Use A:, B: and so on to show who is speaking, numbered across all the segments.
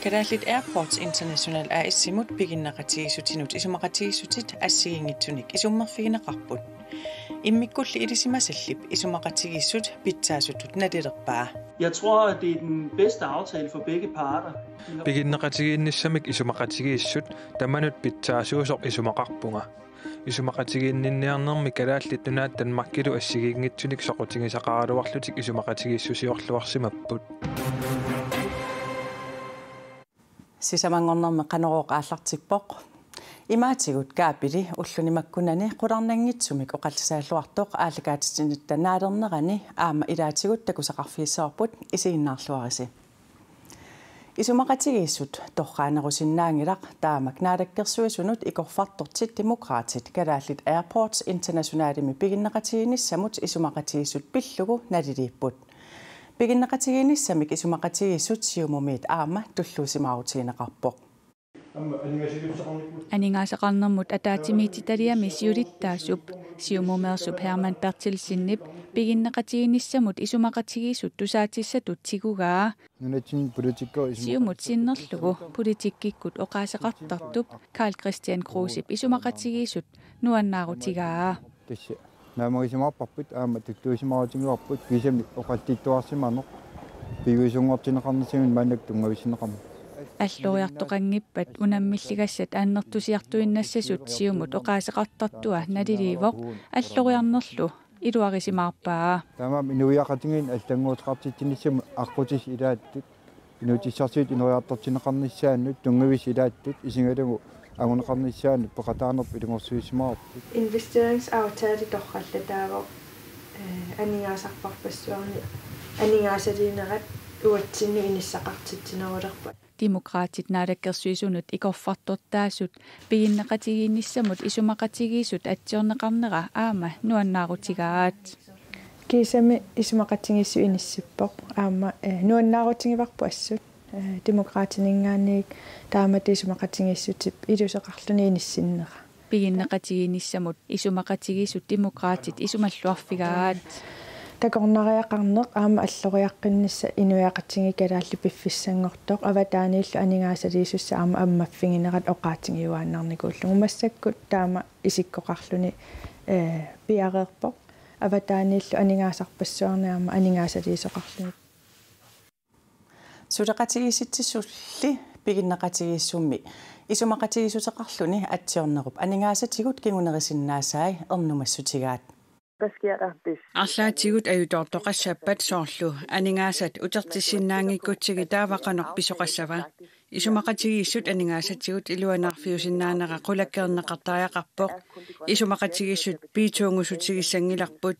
A: Kadallit Airports International AS-simut piginnaqatigissutinut isumaqatigissutit assiingitsunik isummerfigineqarput immikkulli ilisimasallip isumaqatigissut pitsaasutut natilerpaa.
B: Jeg tror, at det er den bedste aftale for begge parter.
C: Piginnaqatigiinnissamik isumaqatigissut tamanut pitsaasuusoq isumaqarpunga. Isumaqatigiinninniarnermi kalaallit nunaat tanmarkilu assigiingitsunik soqutigisaqaraluarlutik isumaqatigissusiorluarsimapput.
A: Sisamangornerme qanorooq aallartippoq imaatigut kaapili ullunimakkunani qularnangitsumik oqallisaalluartoq aallakaatitsinit naalernerani aama ilaatigut takusaqarfiissaarput isiinnaarluarisi isumaqatigissut torraanerusinnaangilaq taamak naalakkersuisunut ikorfartortit demokraatit kalaallit Airports Internationalimi piginnaqatiginissamut isumaqatigissut pillugu naliliipput piginnaqatiginissamik isumaqatigissut siumumit aama tulluusimaarutiineqarpoq
D: Aningaasaqarnermut ataatimiititaliami siulittaasup siumumersup Herman Bertilsinnip piginnaqatiginissamut isumaqatigissut tusaatissatut tigugaa siumut sinnerlugu politikkikut oqaasaqartartup Karl Christian Krusip isumaqatigissut nuannaarutigaa
E: наамагисимаарпарпут аама туттуусимааутингуарпут кисами оқаттиттуарсимаано пигуисунгортинеқарнисимин маанак тунгависсинеқарма
D: аллориартоқангиппат унаммиллигассат ааннертусиартуиннассасут сиумут оқаасеқартартуа налиливоқ аллориарнерлу илуарисимаарпаа
E: таамаам инуиақатингин аллангуутеқартитсиниссама аққутис илааттут инутиссарсуут инуриартортинеқарниссааннут тунгавис илааттут исингалугу агунеқарниссаани пеқатаанерп илунгорсуисимаарпут
F: инвестерингсаутаали торраллатаавоқ анигаасарпарпассуарни анигаасалиинерат уатсинни иниссақартитсинерулерпут
D: demokraatit naalakkersuisunut ikorfartortaasut piginnaqatigiinnissamut isumaqatigissut atsiorneqarnera aama nuannaarutigaat
F: кисами исумақатингиссу иниссиппоқ аама нуаннаарутингиварпу ассут демократинингаанник таамат исумақатингиссутип илусеқарлуни иниссиннера
D: piginnaqatigiinnissamut isumaqatigissut demokraatit isumalluarfigaat такорнариақарнеқ аама аллориаққиннисса инуяқатинги калаалли пиффиссангортоқ аватаанииллу анигаасалиисусса аама аммаффигинерат оқаатингиуааннарникууллугу массаккут таама исиккоқарлуни пиареерпоқ аватаанииллу анигаасарпассуарниарма анигаасалиисоқарлуни
A: сулеқатигисситсулли пигиннақатигиссумми исумақатигиссутеқарлуни атсиорнеруп анигаасатигут кигунерисиннаасаи ернумассутигаат
G: арлаатигут аютортоқассаппат соорлу анигаасат утертиссиннаангиккутсиги таавақанер писоқассава исумақатигиссут анигаасатигут илуанаарфиусиннаанера қулаккернеқартариақарпоқ исумақатигиссут пиитуунгусутигиссангиларпут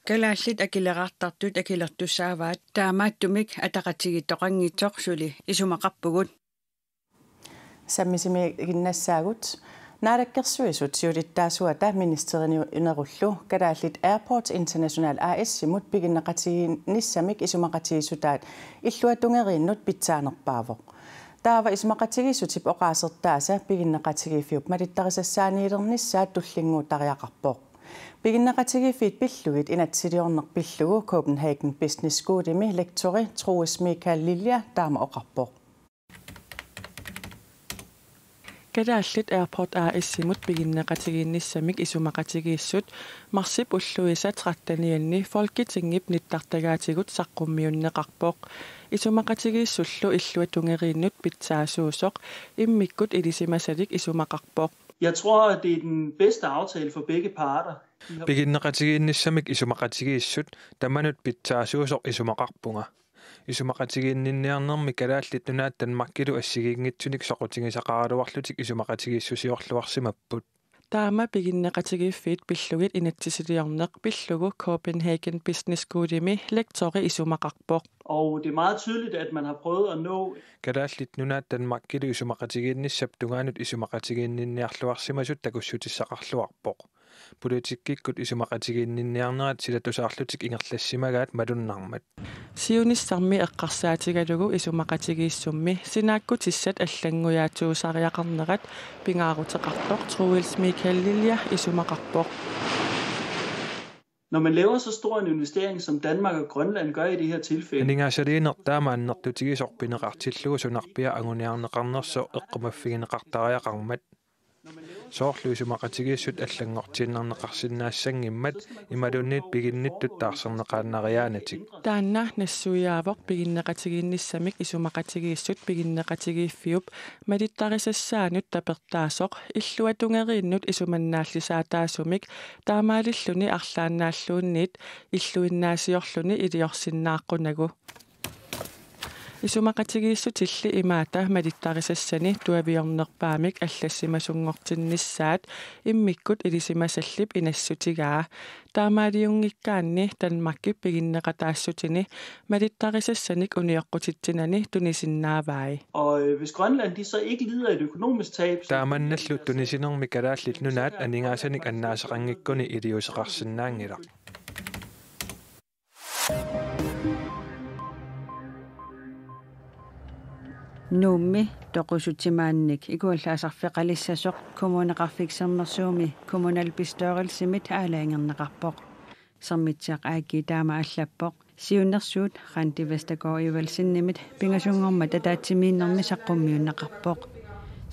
G: калааллит акилераартартут акилертуссааваат таамааттумик атақатигиттоқангитсоқ сули исумақарпугут
A: саммисими гиннассаагут naalakkersuisut siulittaasuata ministerini unerullu kalaallit Airports International AS-simut piginnaqatiginissamik isumaqatigisutaat illuatungeriinnut pitsaanerpaavoq taava isumaqatigisutip oqaasertaasa piginnaqatigifiup malittarisassaaniilernissaat tullinguutariaqarpoq piginnaqatigifiit pillugit inatsiliorneq pillugu Copenhagen Business Schoolimi lektori Troels Mikael Lilja taama oqarpoq
H: Kadaallit Airport AS-simut piginnaqatigiinnissamik isumaqatigiissut marsip ulluisa 13-nianni Folketingip nittartagaatigut saqqummiunneqarpoq isumaqatigiissullu illuatungeriinnut pitsaasuusoq immikkut ilisimasalik isumaqarpoq
B: Jeg tror, at det er den bedste aftale for begge parter.
C: Piginnaqatigiinnissamik isumaqatigiissut tamanut pitsaasuusoq isumaqarpunga isumaqatigiinninniarnermi kalaallit nunaat tanmarkilu assigiingitsunik soqutigisaqaraluarlutik isumaqatigissusiorluarsimapput
H: taama piginnaqatigiffiit pillugit inatsisiliorneq pillugu Copenhagen Business Schoolimi lektori isumaqarpoq
B: Og det er meget tydeligt, at man har prøvet at nå
C: kalaallit nunaat tanmarkilu isumaqatigiinnissap tungaanut isumaqatigiinninniarluarsimasut takussutissaqarluarpoq politikkikut isumaqatigiinninniarnerat silatusaarlutik ingerlassimagaat malunnarmat
H: siunissarmi eqqarsaatigalugu isumaqatigiissummi sinaakkutissat аллангуяатуусариақарнерат пингаарутеқарпоқ Troels Mikael Lilja isumaqarpoq
B: Når man laver så stor en investering, som Danmark og Grønland gør i det her tilfælde,
C: Soorluisumaqqatigiissut allangortinnarneqarsinnaassangimmat imaluunniit piginnittutaarsarneqaannariaanatik
H: taanna nassuiaavoq piginneqatigiinnissamik isumaqatigiissut piginneqatigiiffiup malittarisassaanut tapertaasoq illuatungeriinnut isumannaallisaataasumik taamaalilluni arlaannaalluunniit illuinnaasiorluni iliorsinnaaqqunnagu isumaqatigiissutilli imaata malittarisassani tuaviornerpaamik allassimasungortinnissaat immikkut ilisimasallip inassutigaa taamaaliungikkaanni Danmarkki piginneqataassutini malittarisassanik uniorqutitsinani tunisinnaavaai
B: og hvis Grønland de så ikke lider et økonomisk tab,
C: taamannallu tunisinermi kalaallit nunaat aningaasanik annaaseqangikkuni iliuseqarsinnaangilaq
G: Nummi toqusutimaannik ikuallaasarfeqalissasoq kommuneqarfiksernersuumi kommunalbistørelsimit aalaangerneqarpoq sermitsiaq aakki taama allappoq siunersuut Randi Vestergaard ivalsinnimit pingasungorma tataatsimiinnermi saqqummiunneqarpoq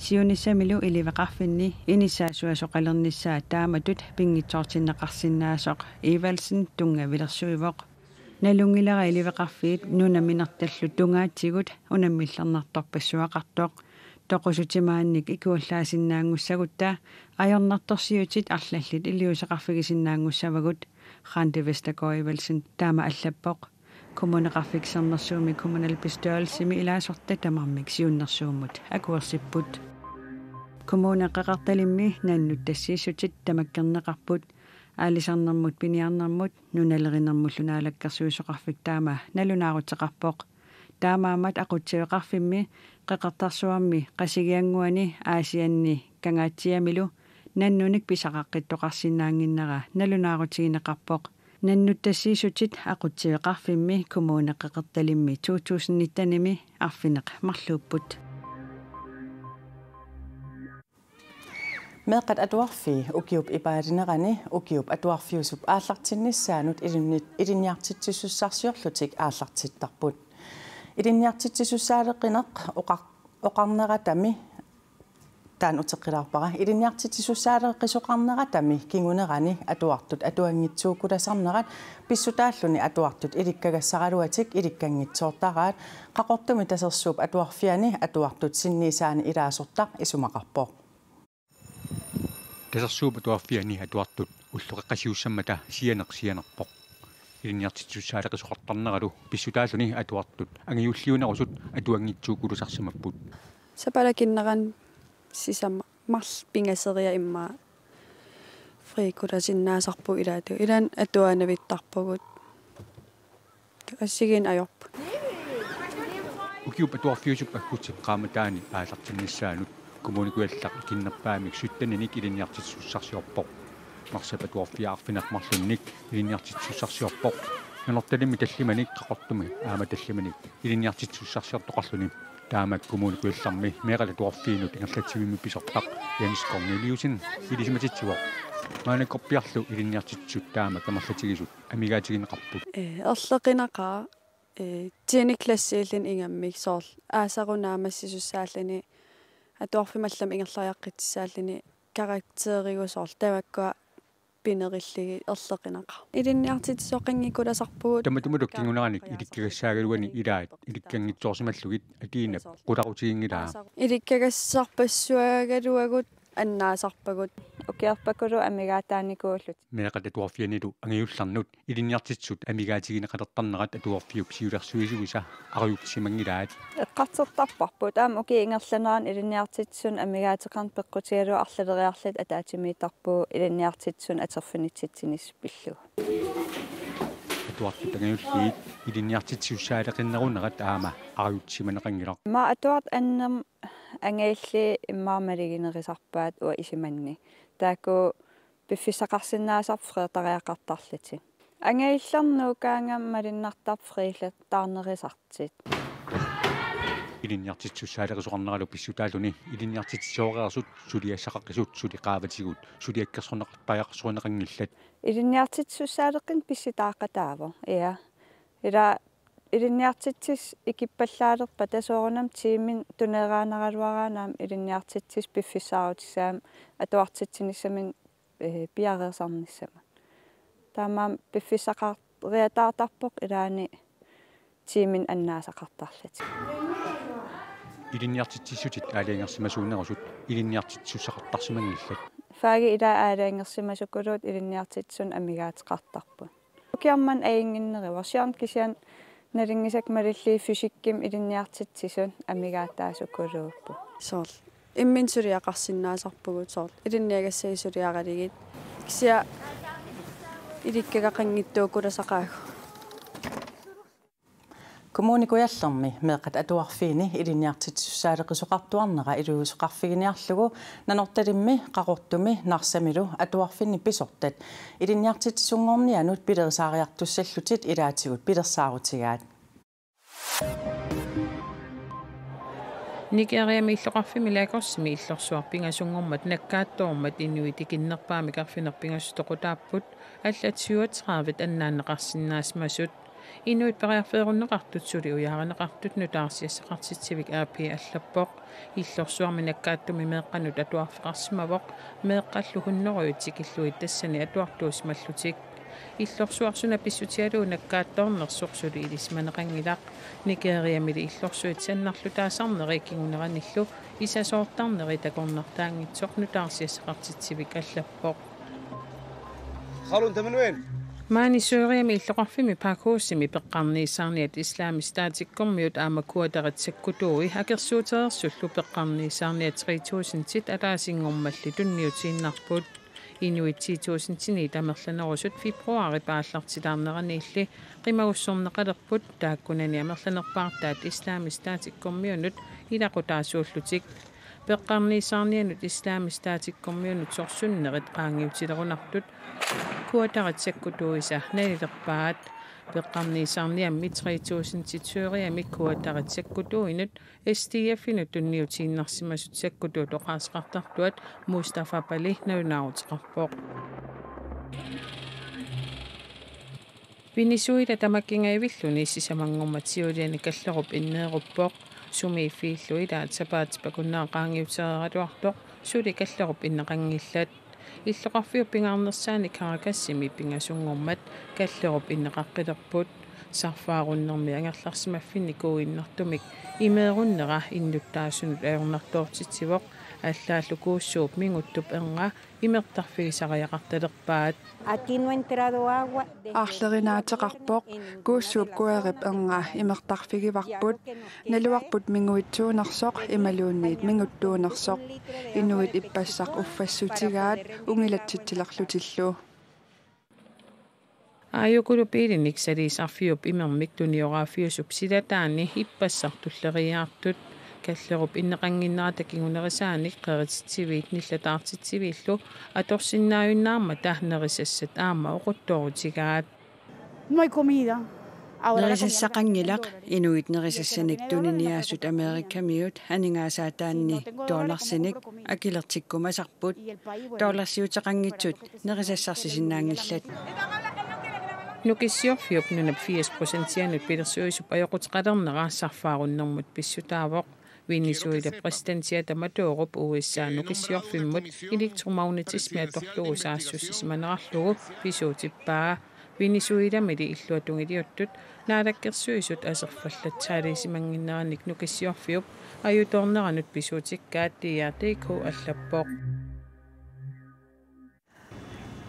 G: siunissamilu iliveqarfinni inissaasuasoqalernissaa taamatut pingitsoortinneqarsinnaasoq ivalsin tungavilersuivoq nalungilera iliveqarfiit nunaminartallu tungaatsigut unamillernertorpassuaqartoq toqusutimaannik ikuullaasinnaangussaguttaa ajornartorsiutit arlallit iliuseqarfigisinnaangussavagut Randi Vestergaard ivalsin taama allappoq kommuneqarfiksernersuumi kommunalbistørelsimi ilaasorta tamarmik siunnersuummut akuersipput kommuneqaqartalimmi naannut tassiissutit tamakkerneqarput аалисарнэрмут пиниарнэрмут нуналеринэрмуллунаалаккерсуисоқарфик таама налунаарутеқарпоқ таамаамат ақутсиуеқарфимми қеқартарсуарми қасигиангуани аасианни кангаатсиамилу наннуник писақаққиттоқарсинаангиннера налунаарутигинеқарпоқ наннуттассиисутит ақутсиуеқарфимми коммунеққеқерталимми 2019-ними арфинеқ марлууппут
A: Meqat atuarfi ukiup ipaatinerani ukiup atuarfiusup aallartinnissaanut ilinniartitsussaarsiorlutik aallartittarput ilinniartitsussaaleqqineq oqarneratami taan uteqqilaarpara ilinniartitsussaaleqqisoqarneratami kingunerani atuartut atuangitsuukulasarnerat pissutaalluni atuartut ilikkagassaraluatik ilikkangitsoortaraat qaqortumi tasersuup atuarfiani atuartut sinniisaani ilaasortaq isumaqarpoq
I: Tasersuupa tuarfiani atuartut ulluqeqqasiussammata sianerpoq ilinniartitsussaaleqisoqartarneralu pissutaalluni atuartut angiulliunerusut atuangitsuukulusarsimapput
J: sapalakinneran sisama marl pingaseria imma friikulasinnaasarpu ilaatu ilan atuanavittarpugut assigin ajorpu
I: ukiup atuarfiusup akkutsip qaamataani aallartinnissaanut kommunikuallaq kinnerpaamik suttanenik ilinniartitsussarsiorpoq marsapatuarfiaarfinaqmarlunnik ilinniartitsussarsiorpoq nanortalimi tallimanik qaqortumi aama tallimanik ilinniartitsussarsiortoqarluni taamak kommunikuallarmi meeqalatuarfiinut ingerlatimimmi pisortaq yaniskorniliusin ilisimatitsuoq maanakorpiarlu ilinniartitsut taamak amarlatigisut amigaatigineqarput
J: erleqinaqaa tinikklassiillin ingammik soorl aasarunaamassisussааллани atuarfimallam ingerlariaqqitsaallini karakterigusoorl tavakkua pinerilligi erleqinaqa ilinniartitsoqanngikulasarpugut
I: tamatumulukkinguneranik ilikkagassaaгаluani ilaat ilikkangitsoorsimallugit atiinap qulaqutiginnilaa
J: ilikkagassarpassuagaluagut annaasarpagut
K: ukiarpakulu amigaataanikuullut
I: meeqatatuarfianilu angiullarnut ilinniartitsut amigaatigineqalertarnerat atuarfiuk siulersuisugisa ariuksimangilaat
K: eqqartertarparput aam uki ingerlaneraan ilinniartitsun amigaatiqarn peqqutigalu arlaleriarlit ataatimiitarpu ilinniartitsun aterfinitsittinis pillu
I: atuartut angiulliit ilinniartitsussaaleqinnerunerat aama ariuksimaneqangilaq
K: ma atuart annam angailli immaarmaliginerisarpaat ua isimanni taakku piffissaqarsinnaasar freetariaqartarliti angaillarnuukaangam malinnartar freelat taarnerisartit
I: илинниартитсуссаалерисоқарнералу писсутаалуни илинниартитсоореерсут сулиассақаққисут сулиқааватигут сулиаккерсорнеқартаяққарсуанеқангиллат
K: илинниартитсуссаалеққин писситааққатааво ила илинниартитсис икиппаллаалерпа тасоорунам тиимин тунераанералуаранаам илинниартитсис пиффиссаарутисаам атуартитсиниссамин пиареерсарниссама таамаам пиффиссақариатаартарпоқ илаани тиимин аннаасақартарлати
I: илинниартитсиссутит аалиангерсимасуунерусут илинниартитсуссақартарсимангиллат
K: фааги ила аалиангерсимасуккулуут илинниартитсун амигаатеқартарпу укиарман аингиннерива сиарн кисиан налингисак малилли фисикким илинниартитсисун амигаатаасуккулууппу
J: соорл иммин сулиақарсинаасарпугут соорл илинниагассаисулиаралигит кисиа иликкагақангиттууккуласақаагу
A: Kommunikujallermi meeqat atuarfiini iliniartitsussaaлекисоqartuarnera iluusoqarfiginiarlugu nanortalimmi qaqortumi narsamilu atuarfinni pisortat iliniartitsunngornianut pilersaariartussallutit ilaatigut pilersaarutigaat
L: Nigeria иллоqarfimi laakorsimi иллорсуарпингасунгормат наккааттормат инуитикиннерпаами карфинерпингасутоqutaapпут аллатсиуатсраавит аннааннеqarsinnaasmasut Inuit pariarfeerunneqartut suli ujaaraneqartut nutaarsiassaqartitsivik aapi allappoq иллорсуарми наккааттуми меэққанут атуарфеқарсимавоқ меэққаллугуннеруйутик иллуит тассани атуартуусмаллутик иллорсуарсуна писсутиалуу наккаатторнерсоқ сули илисманеқангилақ Нигериамили иллорсуитсаннарлу таасарнери кигунераниллу исасоортарнери такорнартаангитсоқ нутаарсиассақартитсивик аллаппоқ
M: خالو انت من وين؟
L: Maani Syyriami illoqarfimi paakhuussimi peqqarniissaarniat islaamistaatikkormiut aamakuataratsakkutui akersuuteersullu peqqarniissaarniat 3000-tit alaasingormalli tunniutiinnarput inuit 1000-tini tamerlanerusut februari paallartilaarneraniilli qimagussorneqalerput taakkunani amerlanerpaartaat islaamistaatikkormiunut ilaqutaasuullutik peqqarniissaarnianut islaamistaatikkormiunut sorsunnerit qaangiutilerunartut kuataratsakkuttuisa nalilerpaat peqqarniissaarniammi 3000-tit Syyriami kuataratsakkuttuinut SDF-inut tunniutiinnersimasut sakkutuut oqaasqartartuat Mustafa Pali naunaaruteqarpoq Venezuela tamakkingaivilluni sisamangormat siuliani kallerup inneeruppoq sumiiffiilluilaat sapaatipakunnaaqaangiuteeraluartoq suli kallerup inneqangillat иллоqarfiupingaarnersaani karakassimi pingasungormat kallerup inneqaqqilerput sarfaarunnermi angerlarsimaffinni kuuinnertumik imeerunnera innuttaasunut ajornartoortitsivoq allaallu kuussuup minguttup enqa imertarfigisariaqartalerpaat
F: Арлеринааteqarpoq kuussuup kuerip enqa imertarfigivarput naluarput minguitsuunersoq imaluunniit minguttuunersoq inuit ippassaq uffassutigaat ungilatsitsilerlutillu
L: Ayukulupiilinik saliisarfiup imermik tuniorafiusup silataani ippassartulleriaartut kallerup inneqanginneratakingunerisaanik qerititsivit nillataartitsivillu atorsinnaayunnaarma tahnerissat aama oquttorutigaat
N: No hay comida.
G: Nerisissaqangilaq inuit nerisassanik tuniniaassut Amerikamiut haningaasaattaanni $sinik akilertikkumasarput $siuteqanngitsut nerisassarsisinnaangillat
L: Nukissiorfiup nunap 80%-ianut pilersuisup ajoqutqalernerassarfaarunnermut pissutaavoq Venezuela presidentiata Maduroп USA nukissiorfimmut elektromagnetismi atorlugusaassussismanerarlugu pisuutippaa Venezuelamili illuatungiliuttut naalakkersuisut aserfallatsaalisimanginnerannik nukissiorfiup ajutorneranut pisuutikkaat DRDK allappoq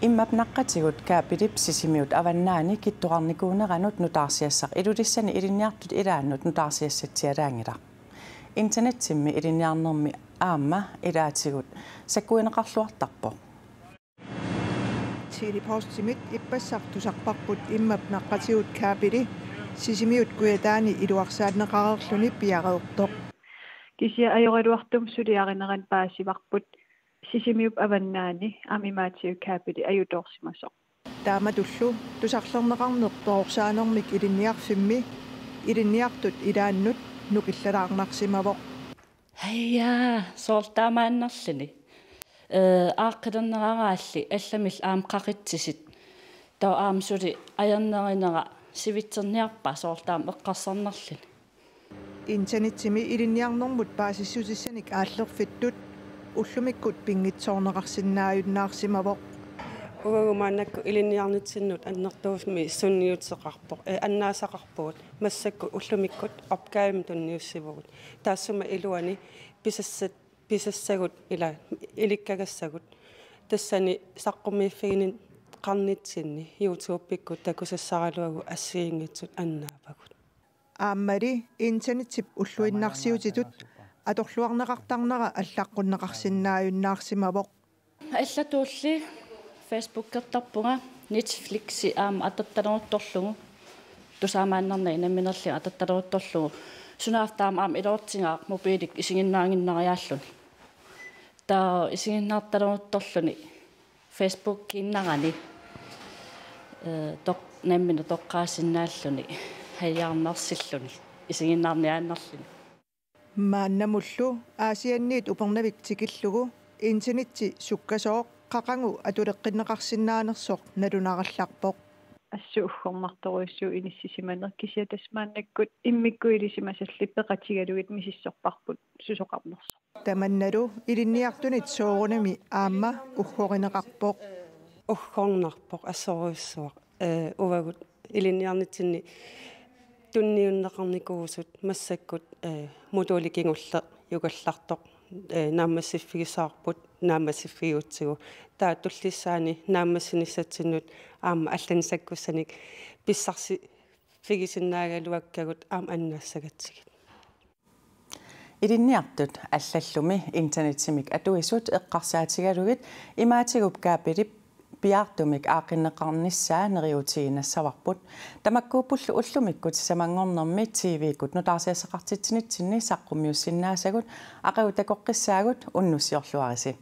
A: Immap naqqatigut kaapilip sisimiut avannaani kittuqarnikuuneranut nutaarsiassaq ilulissani ilinniartut ilaannut nutaarsiassatialaangila internetsimmi ilinniarnermi aamma ilaatigut sakkuineqarluartarpo
O: Tilipostimit ippassartusarparput immap naqqatigut kaapili sisimiut kuataani iluarsaanneqarerluni piareertoq
F: kisia ajoraluartum suliarineran paasivarput sisimiup avannaani amimaatigu kaapili ajutorsimasoq
O: taamatullu tusarlerneqarnertoorsaanэрmik ilinniarfimmi ilinniartut ilaannut nukillalaarnarsimavoq
P: hayya soortaamaannarlini aaqqilerneraraalli allamil aam qaqittisit tao aamsuli ajernerinera sivitserniarpa soortaam eqqarsarnerlini
O: internetsimi ilinniarnormut paasissutissanik aallerfittut уллумиккут пингитсоорнеқарсинааюннаарсимавоқ
Q: угагумаанакку илинниарнитсиннут аннертуусми сунниутеқарпоқ аннаасақарпугут массакку уллумиккут опкаим тунниуссивгут таассума илуани писассагут ила иликкагассагут тассани саққумииффигини қарнитсинни YouTube-пиккут такусассаралуагу ассиингитсут аннаапагут
O: ааммали интернетип уллуиннарсиутитут аторлуарнеқартарнера аллаққуннеқарсинааюннаарсимавоқ
P: аллатуулли Facebook-кертарпунга Netflix-и аама ататталерутторлугу тусаамааннарна инамминерли ататталерутторлугу сунаартаама аама илоортингаа мобилик исигиннаангиннариааллуни таа исигиннаарталерутторлуни Facebook киннарани наммина тоққаасиннааллуни хаяарнарсиллуни исигиннаарниааннарлуни
O: мааннамуллу аасианниит упернавик тикиллугу интернетти суккасоо qaqangu atulеққиннеқарсинаанерсоқ налунаралларпоқ
F: ассууххормарторуйссуу иниссисиманер кися тасмааннаккут иммиккуилисимасалли пеқатигалугит мисиссорпарпут сусоқарнерсо
O: таманналу илинниартунит соорунами аама уххоринеқарпоқ
Q: уххорнарпоқ ассоруйссуақ увагут илинниарнитсинни тунниуннеқарникуусут массаккут мутууликингулле югаллартоқ нааммассиффигисаарпут нааммассиффигиутсигу таа туллиссаани нааммассиниссатсиннут аама аллансаккуссаник писсарси фигисиннаагалуаккагут аама аннаассагатсигит
A: илинниартут аллаллуми интернетсимик атуисут эққарсаатигалугит имаатигуп каапилип пиартумик аақиннеқарниссаа нериутигинассаварпут тамаккууппуллу уллумиккут самангорнерми тивикут нутаарсиассақартитсинитсинни саққумиуссиннаасагут ақиу такоққиссаагут уннуссиорлуариси